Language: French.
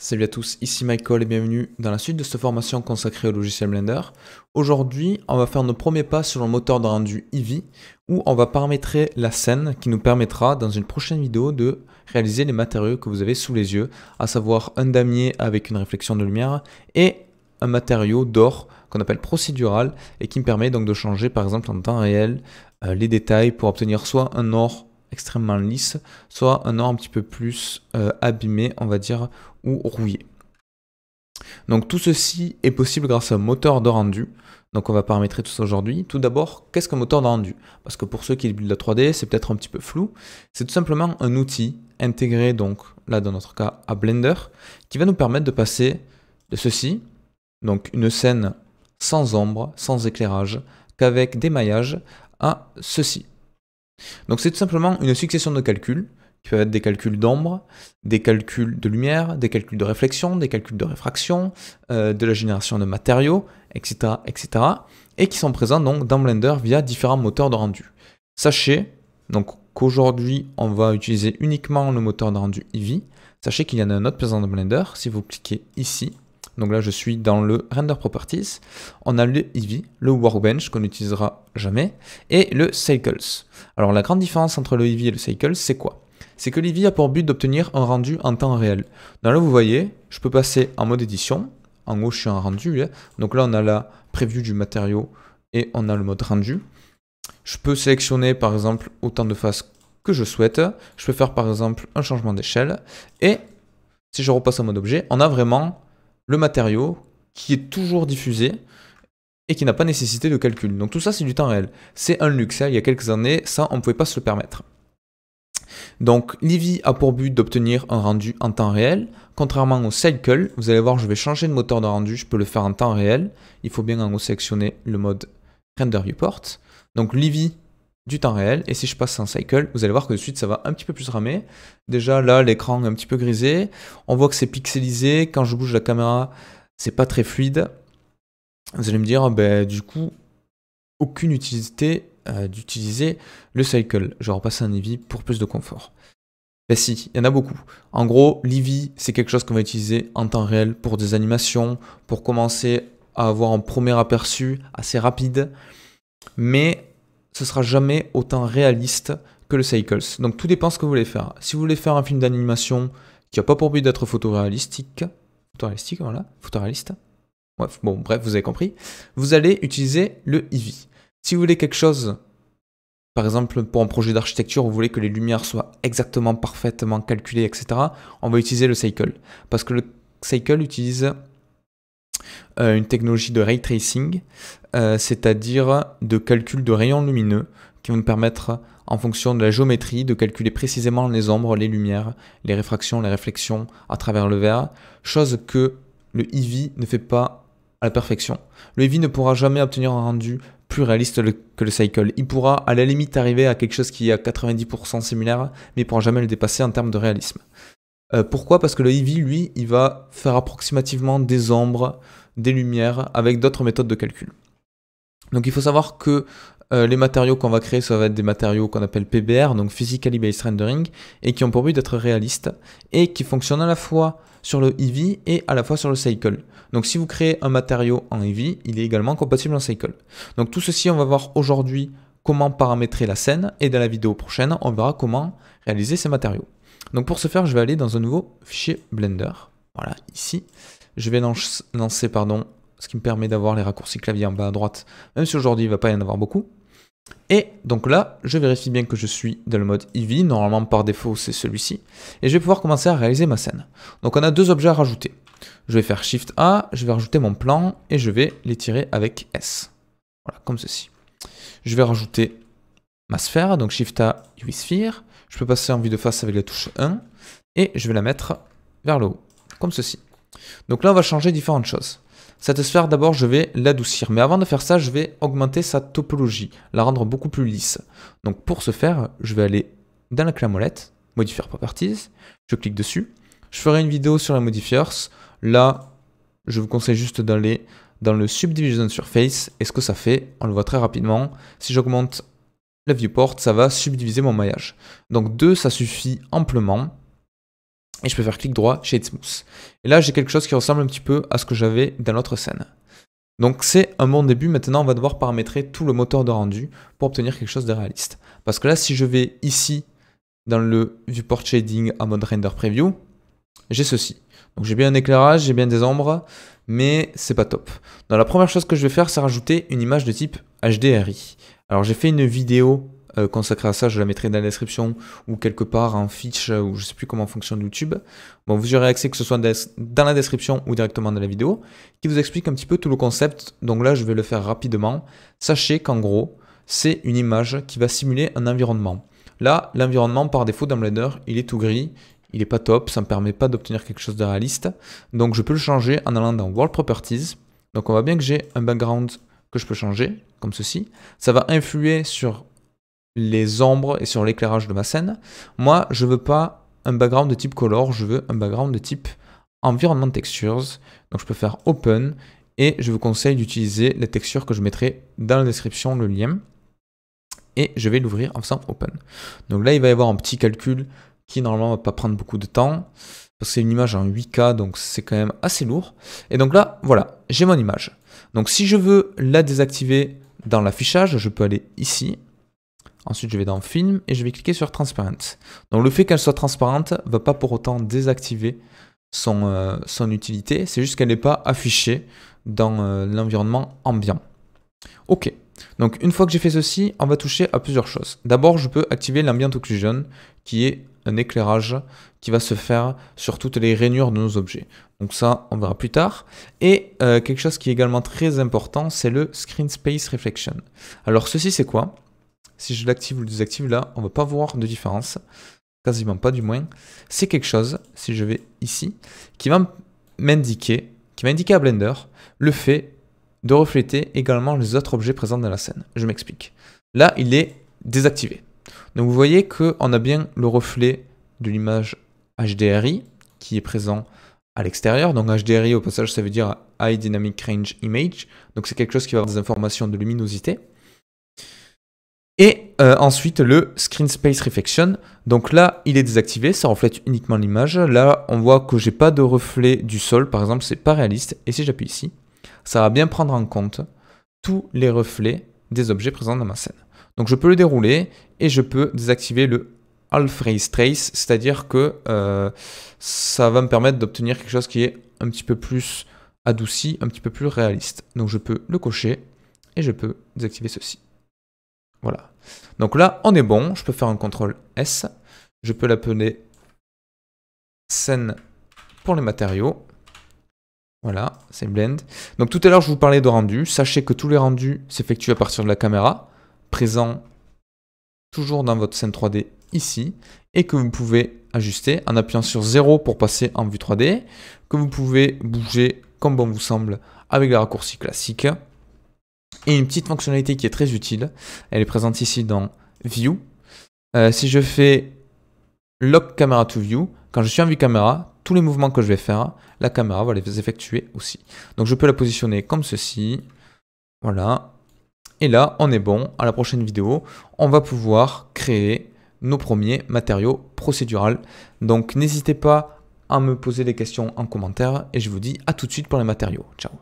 Salut à tous, ici Michael et bienvenue dans la suite de cette formation consacrée au logiciel Blender. Aujourd'hui, on va faire nos premiers pas sur le moteur de rendu Eevee où on va paramétrer la scène qui nous permettra dans une prochaine vidéo de réaliser les matériaux que vous avez sous les yeux, à savoir un damier avec une réflexion de lumière et un matériau d'or qu'on appelle procédural et qui me permet donc de changer par exemple en temps réel les détails pour obtenir soit un or extrêmement lisse, soit un or un petit peu plus abîmé, on va dire, ou rouillé. Donc tout ceci est possible grâce à un moteur de rendu. Donc on va paramétrer tout ça aujourd'hui. Tout d'abord, qu'est-ce qu'un moteur de rendu? Parce que pour ceux qui débutent la 3D, c'est peut-être un petit peu flou. C'est tout simplement un outil intégré, donc là dans notre cas à Blender, qui va nous permettre de passer de ceci, donc une scène sans ombre, sans éclairage, qu'avec des maillages, à ceci. Donc c'est tout simplement une succession de calculs, qui peuvent être des calculs d'ombre, des calculs de lumière, des calculs de réflexion, des calculs de réfraction, de la génération de matériaux, etc., etc., et qui sont présents donc dans Blender via différents moteurs de rendu. Sachez donc qu'aujourd'hui, on va utiliser uniquement le moteur de rendu Eevee. Sachez qu'il y en a un autre présent dans Blender, si vous cliquez ici. Donc là, je suis dans le Render Properties. On a le Eevee, le Workbench qu'on n'utilisera jamais, et le Cycles. Alors la grande différence entre le Eevee et le Cycles, c'est quoi? C'est que l'Eevee a pour but d'obtenir un rendu en temps réel. Donc là, vous voyez, je peux passer en mode édition. En haut, je suis en rendu. Donc là, on a la preview du matériau et on a le mode rendu. Je peux sélectionner, par exemple, autant de faces que je souhaite. Je peux faire, par exemple, un changement d'échelle. Et si je repasse en mode objet, on a vraiment le matériau qui est toujours diffusé et qui n'a pas nécessité de calcul. Donc tout ça, c'est du temps réel. C'est un luxe. Il y a quelques années, ça, on ne pouvait pas se le permettre. Donc l'Eevee a pour but d'obtenir un rendu en temps réel. Contrairement au Cycle, vous allez voir, je vais changer de moteur de rendu, je peux le faire en temps réel. Il faut bien en haut sélectionner le mode Render Viewport. Donc l'Eevee du temps réel, et si je passe en Cycle, vous allez voir que de suite ça va un petit peu plus ramer. Déjà là, l'écran est un petit peu grisé. On voit que c'est pixelisé. Quand je bouge la caméra, c'est pas très fluide. Vous allez me dire, du coup, aucune utilité d'utiliser le Cycle. Je vais repasser un Eevee pour plus de confort. Ben si, il y en a beaucoup. En gros, l'Eevee, c'est quelque chose qu'on va utiliser en temps réel pour des animations, pour commencer à avoir un premier aperçu assez rapide, mais ce sera jamais autant réaliste que le Cycles. Donc tout dépend ce que vous voulez faire. Si vous voulez faire un film d'animation qui n'a pas pour but d'être photoréaliste, bref, vous avez compris, vous allez utiliser le Eevee. Si vous voulez quelque chose, par exemple pour un projet d'architecture, vous voulez que les lumières soient exactement parfaitement calculées, etc., on va utiliser le Cycle. Parce que le Cycle utilise une technologie de ray tracing, c'est-à-dire de calcul de rayons lumineux, qui vont nous permettre, en fonction de la géométrie, de calculer précisément les ombres, les lumières, les réfractions, les réflexions à travers le verre, chose que le Eevee ne fait pas à la perfection. Le Eevee ne pourra jamais obtenir un rendu plus réaliste que le Cycle. Il pourra à la limite arriver à quelque chose qui est à 90% similaire, mais il ne pourra jamais le dépasser en termes de réalisme. Pourquoi? Parce que le Eevee, lui, il va faire approximativement des ombres, des lumières, avec d'autres méthodes de calcul. Donc il faut savoir que les matériaux qu'on va créer, ça va être des matériaux qu'on appelle PBR, donc Physically Based Rendering, et qui ont pour but d'être réalistes, et qui fonctionnent à la fois sur le Eevee et à la fois sur le Cycle. Donc si vous créez un matériau en Eevee, il est également compatible en Cycle. Donc tout ceci, on va voir aujourd'hui comment paramétrer la scène, et dans la vidéo prochaine, on verra comment réaliser ces matériaux. Donc pour ce faire, je vais aller dans un nouveau fichier Blender, voilà, ici. Je vais lancer, ce qui me permet d'avoir les raccourcis clavier en bas à droite, même si aujourd'hui il ne va pas y en avoir beaucoup. Et donc là, je vérifie bien que je suis dans le mode Eevee, normalement par défaut c'est celui-ci, et je vais pouvoir commencer à réaliser ma scène. Donc on a deux objets à rajouter. Je vais faire Shift A, je vais rajouter mon plan, et je vais l'étirer avec S. Voilà, comme ceci. Je vais rajouter ma sphère, donc Shift A, UI Sphere. Je peux passer en vue de face avec la touche 1, et je vais la mettre vers le haut, comme ceci. Donc là, on va changer différentes choses. Cette sphère, d'abord, je vais l'adoucir. Mais avant de faire ça, je vais augmenter sa topologie, la rendre beaucoup plus lisse. Donc pour ce faire, je vais aller dans la clé molette, Modifier Properties, je clique dessus. Je ferai une vidéo sur les modifiers. Là, je vous conseille juste d'aller dans le Subdivision Surface. Et ce que ça fait, on le voit très rapidement. Si j'augmente la viewport, ça va subdiviser mon maillage. Donc 2, ça suffit amplement. Et je peux faire clic droit, Shade Smooth. Et là, j'ai quelque chose qui ressemble un petit peu à ce que j'avais dans l'autre scène. Donc c'est un bon début. Maintenant, on va devoir paramétrer tout le moteur de rendu pour obtenir quelque chose de réaliste. Parce que là, si je vais ici, dans le Viewport Shading en mode Render Preview, j'ai ceci. Donc j'ai bien un éclairage, j'ai bien des ombres, mais c'est pas top. Donc la première chose que je vais faire, c'est rajouter une image de type HDRI. Alors j'ai fait une vidéo consacrée à ça, je la mettrai dans la description ou quelque part en fiche, ou je sais plus comment fonctionne YouTube. Bon, vous y aurez accès que ce soit dans la description ou directement dans la vidéo, qui vous explique un petit peu tout le concept. Donc là, je vais le faire rapidement. Sachez qu'en gros, c'est une image qui va simuler un environnement. Là, l'environnement par défaut dans Blender, il est tout gris. Il n'est pas top, ça ne me permet pas d'obtenir quelque chose de réaliste. Donc je peux le changer en allant dans World Properties. Donc on voit bien que j'ai un background que je peux changer, comme ceci. Ça va influer sur les ombres et sur l'éclairage de ma scène. Moi, je ne veux pas un background de type color, je veux un background de type environnement textures. Donc je peux faire Open et je vous conseille d'utiliser la texture que je mettrai dans la description, le lien. Et je vais l'ouvrir en faisant Open. Donc là, il va y avoir un petit calcul qui normalement ne va pas prendre beaucoup de temps, parce que c'est une image en 8K, donc c'est quand même assez lourd. Et donc là, voilà, j'ai mon image. Donc si je veux la désactiver dans l'affichage, je peux aller ici. Ensuite, je vais dans Film et je vais cliquer sur Transparent. Donc le fait qu'elle soit transparente ne va pas pour autant désactiver son utilité, c'est juste qu'elle n'est pas affichée dans l'environnement ambiant. Ok. Donc une fois que j'ai fait ceci, on va toucher à plusieurs choses. D'abord, je peux activer l'Ambient Occlusion, qui est un éclairage qui va se faire sur toutes les rainures de nos objets. Donc ça, on verra plus tard. Et quelque chose qui est également très important, c'est le Screen Space Reflection. Alors ceci, c'est quoi? Si je l'active ou le désactive, là, on ne va pas voir de différence. Quasiment pas du moins. C'est quelque chose, si je vais ici, qui va m'indiquer à Blender le fait de refléter également les autres objets présents dans la scène. Je m'explique. Là, il est désactivé. Donc vous voyez qu'on a bien le reflet de l'image HDRI qui est présent à l'extérieur. Donc HDRI, au passage, ça veut dire High Dynamic Range Image. Donc c'est quelque chose qui va avoir des informations de luminosité. Et ensuite, le Screen Space Reflection. Donc là, il est désactivé, ça reflète uniquement l'image. Là, on voit que j'ai pas de reflet du sol, par exemple, c'est pas réaliste. Et si j'appuie ici, ça va bien prendre en compte tous les reflets des objets présents dans ma scène. Donc je peux le dérouler et je peux désactiver le Half Ray Trace, c'est-à-dire que ça va me permettre d'obtenir quelque chose qui est un petit peu plus adouci, un petit peu plus réaliste. Donc je peux le cocher et je peux désactiver ceci. Voilà. Donc là, on est bon. Je peux faire un CTRL S. Je peux l'appeler scène pour les matériaux. Voilà, c'est blend. Donc tout à l'heure, je vous parlais de rendu. Sachez que tous les rendus s'effectuent à partir de la caméra, présent toujours dans votre scène 3D ici, et que vous pouvez ajuster en appuyant sur 0 pour passer en vue 3D, que vous pouvez bouger comme bon vous semble avec les raccourcis classiques. Et une petite fonctionnalité qui est très utile, elle est présente ici dans View. Si je fais Lock Camera to View, quand je suis en vue caméra, tous les mouvements que je vais faire, la caméra va les effectuer aussi. Donc je peux la positionner comme ceci. Voilà. Et là, on est bon. À la prochaine vidéo, on va pouvoir créer nos premiers matériaux procéduraux. Donc n'hésitez pas à me poser des questions en commentaire et je vous dis à tout de suite pour les matériaux. Ciao.